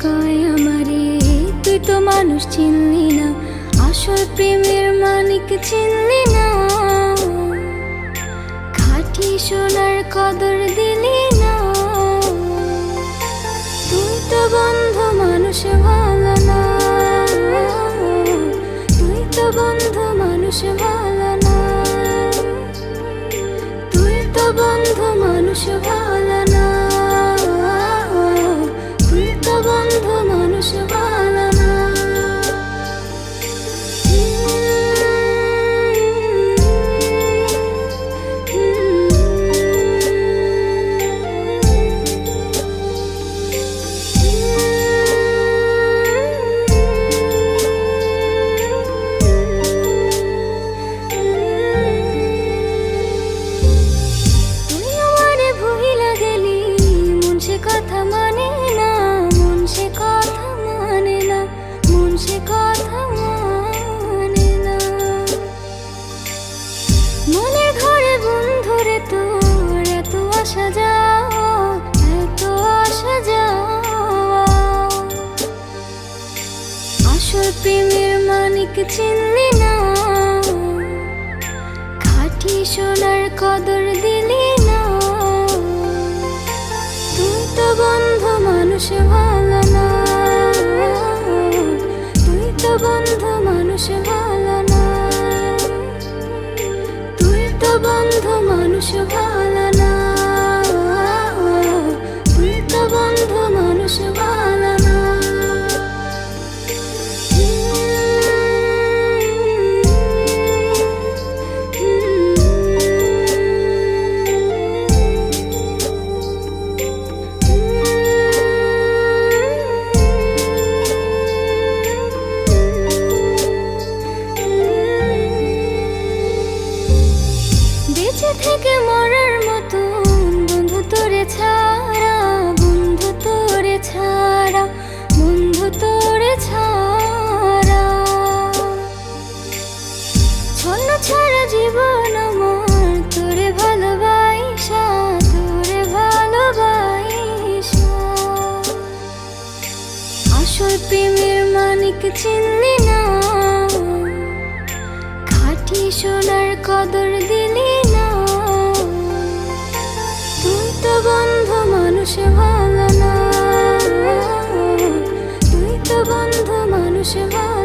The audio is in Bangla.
কয় আমারে তুই তো মানুষ চিনলি না, আসল প্রেমের মানিক চিনলি না, খাঁটি সোনার কদর দিলি না। তুই তো বন্ধু মানুষ ভালো না, তুই তো বন্ধু মানুষ ভালো না, তুই তো বন্ধু মানুষ ভালো না, তুই তো বন্ধু মানুষ ভালো না। কথা মানে না, মন সে কথা মানে না, মন সে কথা মানে না। মনের ঘরে বন্ধুরে তোর এত আসা যাওয়া, এত আসা যাওয়া, আসল প্রেমের মানিক চিনলি না, খাঁটি সোনার কদর দিলি না। তুই তো বন্ধু মানুষ ভালো না, তুই তো বন্ধু মানুষ ভালো না, তুই তো বন্ধু মানুষ ভালো না, তুই তো বন্ধু মানুষ ভালো না। বেঁচে থেকে মরার মতো বন্ধু তোরে ছাড়া, বন্ধু তোরে ছাড়া, বন্ধু তোরে ছাড়া, ছন্ন ছাড়া জীবন আমার তোরে ভালোবাসা, তোরে ভালোবাসা। আসল প্রেমের মানিক চিনলি না, খাঁটি সোনার কদর দিলি না। তুই তো বন্ধু মানুষ ভালো না, তুই তো বন্ধু মানুষ ভালো